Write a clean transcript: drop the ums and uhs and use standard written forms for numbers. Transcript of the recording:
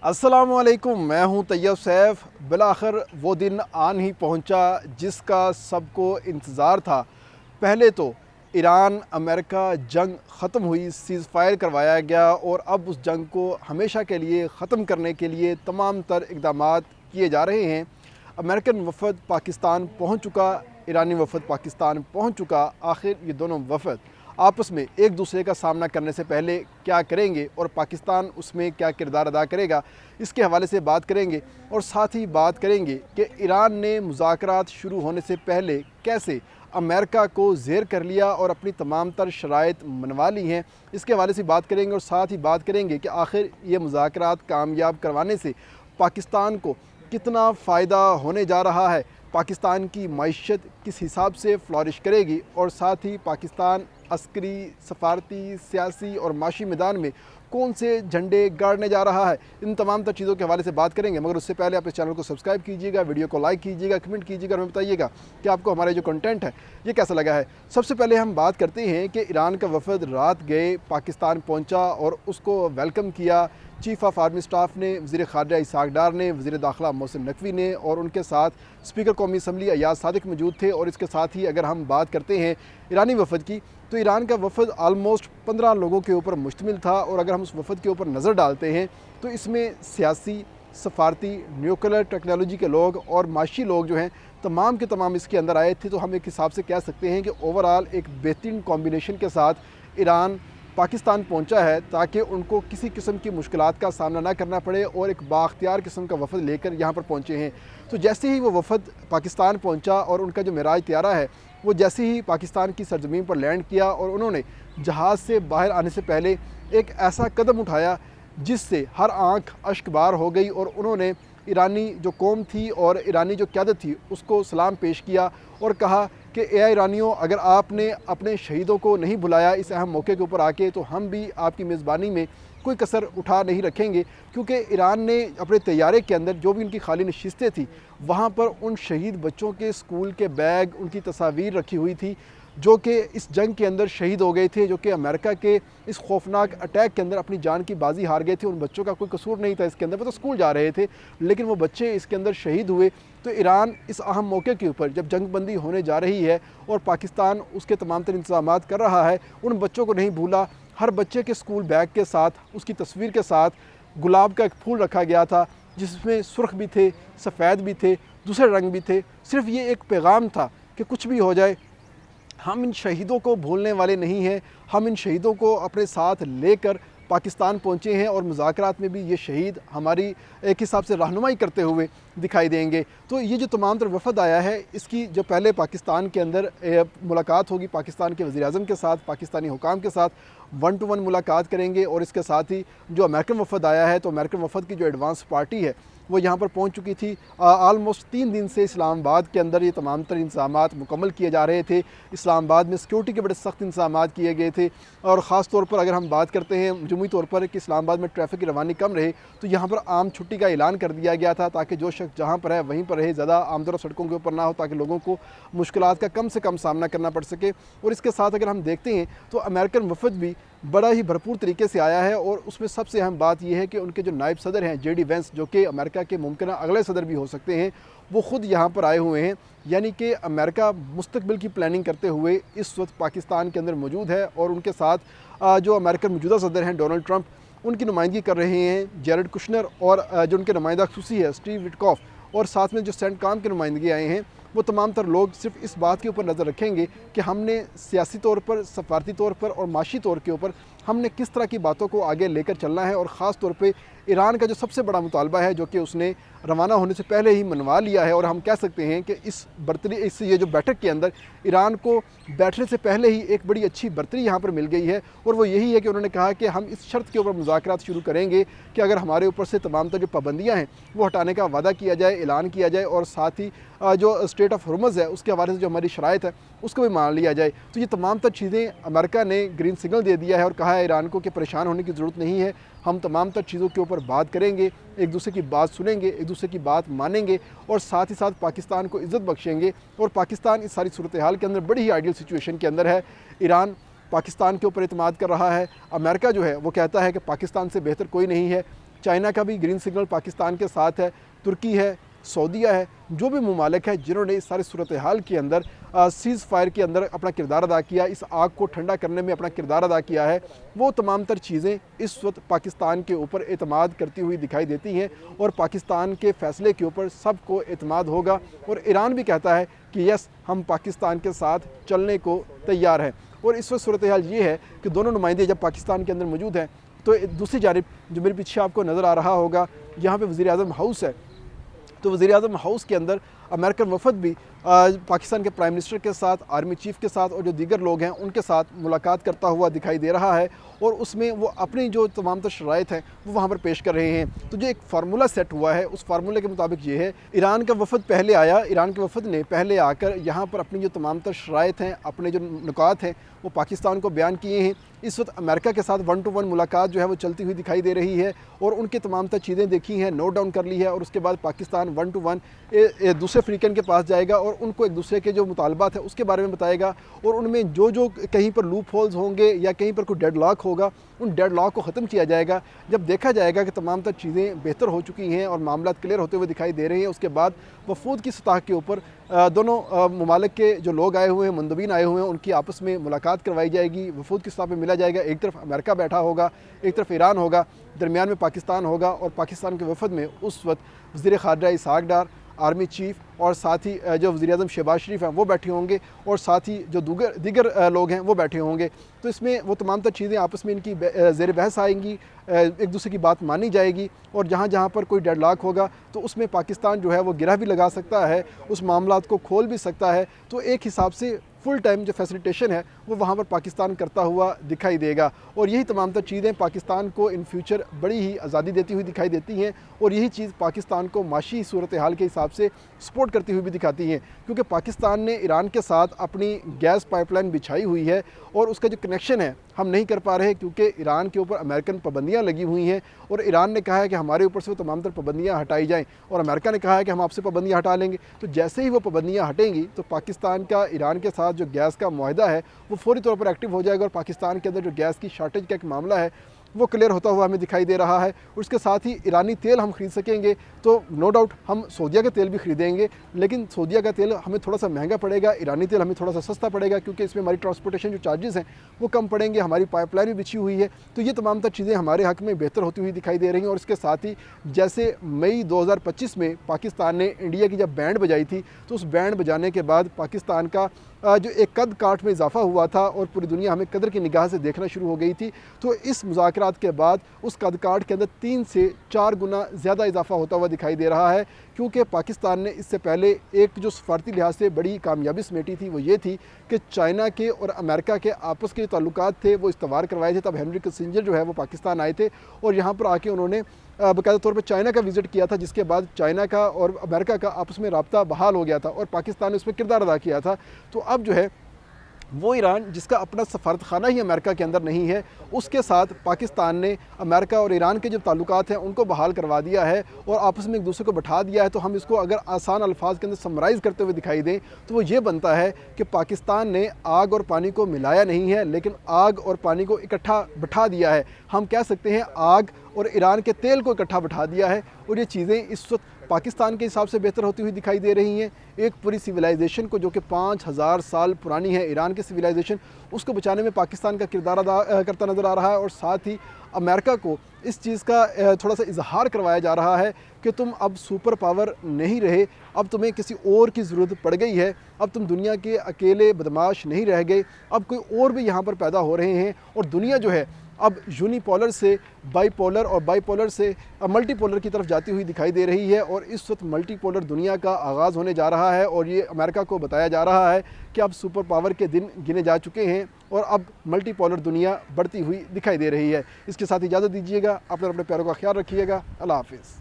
अस्सलामुअलैकुम, मैं हूं तैयब सैफ। बिलाखिर वो दिन आन ही पहुंचा जिसका सबको इंतज़ार था। पहले तो ईरान अमेरिका जंग ख़त्म हुई, सीज़ फायर करवाया गया और अब उस जंग को हमेशा के लिए ख़त्म करने के लिए तमाम तर इक़दामात किए जा रहे हैं। अमेरिकन वफ़द पाकिस्तान पहुंच चुका, ईरानी वफ़द पाकिस्तान पहुंच चुका। आखिर ये दोनों वफ़द आपस में एक दूसरे का सामना करने से पहले क्या करेंगे और पाकिस्तान उसमें क्या किरदार अदा करेगा, इसके हवाले से बात करेंगे। और साथ ही बात करेंगे कि ईरान ने मुज़ाकरात शुरू होने से पहले कैसे अमेरिका को ज़ेर कर लिया और अपनी तमाम तर शराइत मनवा ली हैं, इसके हवाले से बात करेंगे। और साथ ही बात करेंगे कि आखिर ये मुज़ाकरात कामयाब करवाने से पाकिस्तान को कितना फ़ायदा होने जा रहा है, पाकिस्तान की मईशत किस हिसाब से फ्लॉरिश करेगी, और साथ ही पाकिस्तान अस्करी, सफारती, सियासी और माशी मैदान में कौन से झंडे गाड़ने जा रहा है। इन तमाम तर चीज़ों के हवाले से बात करेंगे। मगर उससे पहले आप इस चैनल को सब्सक्राइब कीजिएगा, वीडियो को लाइक कीजिएगा, कमेंट कीजिएगा और हमें बताइएगा कि आपको हमारा जो कंटेंट है ये कैसा लगा है। सबसे पहले हम बात करते हैं कि ईरान का वफ़द रात गए पाकिस्तान पहुँचा और उसको वेलकम किया चीफ़ ऑफ आर्मी स्टाफ ने, वज़ीर ख़ारजा इसहाक़ डार ने, वज़ीर दाखिला मोहसिन नकवी ने, और उनके साथ स्पीकर कौमी असम्बली अयाज सादिक मौजूद थे। और इसके साथ ही अगर हम बात करते हैं ईरानी वफ़द की, तो ईरान का वफ़द आलमोस्ट 15 लोगों के ऊपर मुश्तमिल था। और अगर हम उस वफ़द के ऊपर नज़र डालते हैं तो इसमें सियासी, सफारती, न्यूक्लियर टेक्नोलॉजी के लोग और माशी लोग जो हैं तमाम के तमाम इसके अंदर आए थे। तो हम एक हिसाब से कह सकते हैं कि ओवरऑल एक बेहतरीन कॉम्बिनेशन के साथ ईरान पाकिस्तान पहुंचा है ताकि उनको किसी किस्म की मुश्किलात का सामना ना करना पड़े, और एक बाख्तियार किस्म का वफ़द लेकर यहाँ पर पहुँचे हैं। तो जैसे ही वो वफ़द पाकिस्तान पहुँचा और उनका जो मेराज त्यारा है वो जैसे ही पाकिस्तान की सरज़मीन पर लैंड किया, और उन्होंने जहाज़ से बाहर आने से पहले एक ऐसा कदम उठाया जिससे हर आँख अश्कबार हो गई, और उन्होंने ईरानी जो कौम थी और ईरानी जो क़यादत थी उसको सलाम पेश किया और कहा कि ए ईरानियों, अगर आपने अपने शहीदों को नहीं बुलाया इस अहम मौके के ऊपर आके, तो हम भी आपकी मेज़बानी में कोई कसर उठा नहीं रखेंगे। क्योंकि ईरान ने अपने तैयारे के अंदर जो भी उनकी खाली नशिस्तें थी वहाँ पर उन शहीद बच्चों के स्कूल के बैग, उनकी तस्वीर रखी हुई थी जो कि इस जंग के अंदर शहीद हो गए थे, जो कि अमेरिका के इस खौफनाक अटैक के अंदर अपनी जान की बाजी हार गए थे। उन बच्चों का कोई कसूर नहीं था इसके अंदर, वो तो स्कूल जा रहे थे, लेकिन वो बच्चे इसके अंदर शहीद हुए। तो ईरान इस अहम मौके के ऊपर जब जंग बंदी होने जा रही है और पाकिस्तान उसके तमाम तर इंतज़ामात कर रहा है, उन बच्चों को नहीं भूला। हर बच्चे के स्कूल बैग के साथ, उसकी तस्वीर के साथ गुलाब का एक फूल रखा गया था जिसमें सुर्ख भी थे, सफ़ेद भी थे, दूसरे रंग भी थे। सिर्फ ये एक पैगाम था कि कुछ भी हो जाए हम इन शहीदों को भूलने वाले नहीं हैं। हम इन शहीदों को अपने साथ लेकर पाकिस्तान पहुँचे हैं और मुज़ाकरात में भी ये शहीद हमारी एक हिसाब से रहनुमाई करते हुए दिखाई देंगे। तो ये जो तमाम तर वफ़द आया है, इसकी जो पहले पाकिस्तान के अंदर मुलाकात होगी पाकिस्तान के वज़ीर-ए-आज़म के साथ, पाकिस्तानी हुकाम के साथ 1 to 1 मुलाकात करेंगे। और इसके साथ ही जो अमेरिकन वफ़द आया है, तो अमेरिकन वफ़द की जो एडवांस पार्टी है वो यहाँ पर पहुँच चुकी थी। आलमोस्ट 3 दिन से इस्लामाबाद के अंदर ये तमाम तर इंतज़ामात मुकम्मल किए जा रहे थे। इस्लामाबाद में सिक्योरिटी के बड़े सख्त इंतज़ामात किए गए थे, और ख़ास तौर पर अगर हम बात करते हैं मजमूई तौर पर कि इस्लामाबाद में ट्रैफिक की रवानी कम रहे, तो यहाँ पर आम छुट्टी का ऐलान कर दिया गया था ताकि जो शख्स जहाँ पर है वहीं पर रहे, ज़्यादा आमदोरफ़्त सड़कों के ऊपर ना हो, ताकि लोगों को मुश्किलात का कम से कम सामना करना पड़ सके। और इसके साथ अगर हम देखते हैं तो अमेरिकन वफ़द भी बड़ा ही भरपूर तरीके से आया है, और उसमें सबसे अहम बात यह है कि उनके जो नायब सदर हैं JD वेंस, जो कि अमेरिका के मुमकिन अगले सदर भी हो सकते हैं, वो ख़ुद यहाँ पर आए हुए हैं। यानी कि अमेरिका मुस्तकबिल की प्लानिंग करते हुए इस वक्त पाकिस्तान के अंदर मौजूद है, और उनके साथ जो अमेरिकन मौजूदा सदर हैं डोनाल्ड ट्रंप, उनकी नुमाइंदगी कर रहे हैं जेरेड कुशनर, और जो उनके नुमाइंदा खसूसी है स्टीव विटकॉफ, और साथ में जो सेंटकॉम के नुमाइंदगी आए हैं, वो तमाम तर लोग सिर्फ इस बात के ऊपर नज़र रखेंगे कि हमने सियासी तौर पर, सफारती तौर पर और माशी तौर के ऊपर हमने किस तरह की बातों को आगे लेकर चलना है। और ख़ास तौर पे ईरान का जो सबसे बड़ा मुतालबा है, जो कि उसने रवाना होने से पहले ही मनवा लिया है, और हम कह सकते हैं कि इस ये जो बैठक के अंदर ईरान को बैठने से पहले ही एक बड़ी अच्छी बर्तरी यहाँ पर मिल गई है। और वो यही है कि उन्होंने कहा कि हम इस शर्त के ऊपर मुज़ाकरात शुरू करेंगे कि अगर हमारे ऊपर से तमाम तर जो पाबंदियाँ हैं वो हटाने का वादा किया जाए, ऐलान किया जाए, और साथ ही जो स्टेट ऑफ हुर्मुज़ है उसके हवाले से जो हमारी शराइत है उसको भी मान लिया जाए। तो ये तमाम तर चीज़ें अमेरिका ने ग्रीन सिग्नल दे दिया है और कहा है ईरान को कि परेशान होने की ज़रूरत नहीं है, हम तमाम तर चीज़ों के ऊपर बात करेंगे, एक दूसरे की बात सुनेंगे, एक दूसरे की बात मानेंगे, और साथ ही साथ पाकिस्तान को इज़्ज़त बख्शेंगे। और पाकिस्तान इस सारी सूरत हाल के अंदर बड़ी ही आइडियल सिचुएशन के अंदर है। ईरान पाकिस्तान के ऊपर एतमाद कर रहा है, अमेरिका जो है वो कहता है कि पाकिस्तान से बेहतर कोई नहीं है। चाइना का भी ग्रीन सिग्नल पाकिस्तान के साथ है, तुर्की है, सऊदीया है, जो भी ममालिक है जिन्होंने इस सारी सूरत हाल के अंदर सीज़ फायर के अंदर अपना किरदार अदा किया, इस आग को ठंडा करने में अपना किरदार अदा किया है, वो तमाम तर चीज़ें इस वक्त पाकिस्तान के ऊपर एतमाद करती हुई दिखाई देती हैं और पाकिस्तान के फ़ैसले के ऊपर सबको एतमाद होगा। और ईरान भी कहता है कि यस, हम पाकिस्तान के साथ चलने को तैयार हैं। और इस वक्त सूरत हाल ये है कि दोनों नुमाइंदे जब पाकिस्तान के अंदर मौजूद हैं तो दूसरी जानिब जो मेरे पीछे आपको नज़र आ रहा होगा, यहाँ पे वज़ीर-ए-आज़म हाउस है, तो वज़ीर-ए-आज़म हाउस के अंदर अमेरिकन वफ़द भी पाकिस्तान के प्राइम मिनिस्टर के साथ, आर्मी चीफ़ के साथ और जो दीगर लोग हैं उनके साथ मुलाकात करता हुआ दिखाई दे रहा है और उसमें वो अपनी जो तमाम तर शराइत हैं वो वहाँ पर पेश कर रहे हैं। तो जो एक फार्मूला सेट हुआ है उस फार्मूले के मुताबिक ये है, ईरान का वफ़द पहले आया, ईरान के वफ़द ने पहले आकर यहाँ पर अपनी जो तमाम तर शराइत हैं, अपने जो नुकात हैं वो पाकिस्तान को बयान किए हैं। इस वक्त अमेरिका के साथ 1 to 1 मुलाकात जो है वो चलती हुई दिखाई दे रही है और उनके तमाम तर चीज़ें देखी हैं, नोट डाउन कर ली है और उसके बाद पाकिस्तान 1 to 1 दूसरे अफ्रीकन के पास जाएगा और उनको एक दूसरे के जो मुतालबात है उसके बारे में बताएगा और उनमें जो जो कहीं पर लूप होल्स होंगे या कहीं पर कोई डेडलॉक होगा उन डेडलॉक को ख़त्म किया जाएगा। जब देखा जाएगा कि तमाम तर चीज़ें बेहतर हो चुकी हैं और मामला क्लियर होते हुए दिखाई दे रहे हैं, उसके बाद वफूद की सतह के ऊपर दोनों ममालिक के जो लोग आए हुए हैं, मुंदबीन आए हुए हैं, उनकी आपस में मुलाकात करवाई जाएगी, वफूद की सतह पर मिला जाएगा। एक तरफ अमेरिका बैठा होगा, एक तरफ ईरान होगा, दरमियान में पाकिस्तान होगा और पाकिस्तान के वफद में उस वक्त वज़ीर ख़ारजा इसहाक़ डार, आर्मी चीफ़ और साथ ही जो वज़ीर-ए-आज़म शहबाज शरीफ हैं वो बैठे होंगे और साथ ही जो दीगर लोग हैं वो बैठे होंगे। तो इसमें वो तमाम तर चीज़ें आपस में इनकी ज़ेर बहस आएंगी, एक दूसरे की बात मानी जाएगी और जहाँ जहाँ पर कोई डेडलॉक होगा तो उसमें पाकिस्तान जो है वो गिरह भी लगा सकता है, उस मामलात को खोल भी सकता है। तो एक हिसाब से फुल टाइम जो फैसिलिटेशन है वो वहाँ पर पाकिस्तान करता हुआ दिखाई देगा और यही तमाम तर चीज़ें पाकिस्तान को इन फ्यूचर बड़ी ही आज़ादी देती हुई दिखाई देती हैं और यही चीज़ पाकिस्तान को माशी सूरत हाल के हिसाब से सपोर्ट करती हुई भी दिखाती हैं, क्योंकि पाकिस्तान ने ईरान के साथ अपनी गैस पाइपलाइन बिछाई हुई है और उसका जो कनेक्शन है हम नहीं कर पा रहे क्योंकि ईरान के ऊपर अमेरिकन पाबंदियाँ लगी हुई हैं और ईरान ने कहा है कि हमारे ऊपर से वो तमाम तर पाबंदियाँ हटाई जाएँ और अमेरिका ने कहा है कि हम आपसे पाबंदियाँ हटा लेंगे। तो जैसे ही वो पाबंदियाँ हटेंगी तो पाकिस्तान का ईरान के साथ जो गैस का मुआहदा है वो फौरी तौर पर एक्टिव हो जाएगा और पाकिस्तान के अंदर जो गैस की शार्टेज का एक मामला है वो क्लियर होता हुआ हमें दिखाई दे रहा है। उसके साथ ही ईरानी तेल हम ख़रीद सकेंगे, तो नो डाउट हम सऊदीया का तेल भी ख़रीदेंगे, लेकिन सऊदीया का तेल हमें थोड़ा सा महंगा पड़ेगा, ईरानी तेल हमें थोड़ा सा सस्ता पड़ेगा क्योंकि इसमें हमारी ट्रांसपोर्टेशन जो चार्जेस हैं वो कम पड़ेंगे, हमारी पाइपलाइन भी बिछी हुई है। तो ये तमाम तर चीज़ें हमारे हक़ में बेहतर होती हुई दिखाई दे रही हैं। और इसके साथ ही जैसे मई 2025 में पाकिस्तान ने इंडिया की जब बैंड बजाई थी तो उस बैंड बजाने के बाद पाकिस्तान का जो एक कद काठ में इजाफा हुआ था और पूरी दुनिया हमें कदर की निगाह से देखना शुरू हो गई थी। तो इस मुज़ाकरात के बाद उस कद काठ के अंदर 3 से 4 गुना ज़्यादा इजाफा होता हुआ दिखाई दे रहा है, क्योंकि पाकिस्तान ने इससे पहले एक जो सफारती लिहाज से बड़ी कामयाबी समेटी थी वो ये थी कि चाइना के और अमेरिका के आपस के जो ताल्लुकात थे वो इस्तवार करवाए थे। तब हेनरी किसिंजर जो है वो पाकिस्तान आए थे और यहाँ पर आके उन्होंने बाकायदा तौर पर चाइना का विज़िट किया था, जिसके बाद चाइना का और अमेरिका का आपस में रब्ता बहाल हो गया था और पाकिस्तान ने उसमें किरदार अदा किया था। तो अब जो है वो ईरान जिसका अपना सफारतखाना ही अमेरिका के अंदर नहीं है, उसके साथ पाकिस्तान ने अमेरिका और ईरान के जो ताल्लुकात हैं उनको बहाल करवा दिया है और आपस में एक दूसरे को बैठा दिया है। तो हम इसको अगर आसान अल्फाज के अंदर समराइज़ करते हुए दिखाई दें तो वो ये बनता है कि पाकिस्तान ने आग और पानी को मिलाया नहीं है, लेकिन आग और पानी को इकट्ठा बैठा दिया है। हम कह सकते हैं आग और ईरान के तेल को इकट्ठा बैठा दिया है और ये चीज़ें इस वक्त पाकिस्तान के हिसाब से बेहतर होती हुई दिखाई दे रही हैं। एक पूरी सिविलाइजेशन को जो कि 5000 साल पुरानी है, ईरान की सिविलाइजेशन, उसको बचाने में पाकिस्तान का किरदार अदा करता नज़र आ रहा है और साथ ही अमेरिका को इस चीज़ का थोड़ा सा इजहार करवाया जा रहा है कि तुम अब सुपर पावर नहीं रहे, अब तुम्हें किसी और की ज़रूरत पड़ गई है, अब तुम दुनिया के अकेले बदमाश नहीं रह गए, अब कोई और भी यहाँ पर पैदा हो रहे हैं और दुनिया जो है अब यूनिपोलर से बाईपोलर और बाईपोलर से मल्टीपोलर की तरफ जाती हुई दिखाई दे रही है। और इस वक्त मल्टीपोलर दुनिया का आगाज़ होने जा रहा है और ये अमेरिका को बताया जा रहा है कि अब सुपर पावर के दिन गिने जा चुके हैं और अब मल्टीपोलर दुनिया बढ़ती हुई दिखाई दे रही है। इसके साथ इजाज़त दीजिएगा, अपने प्यारों का ख्याल रखिएगा। अल्लाह हाफिज़।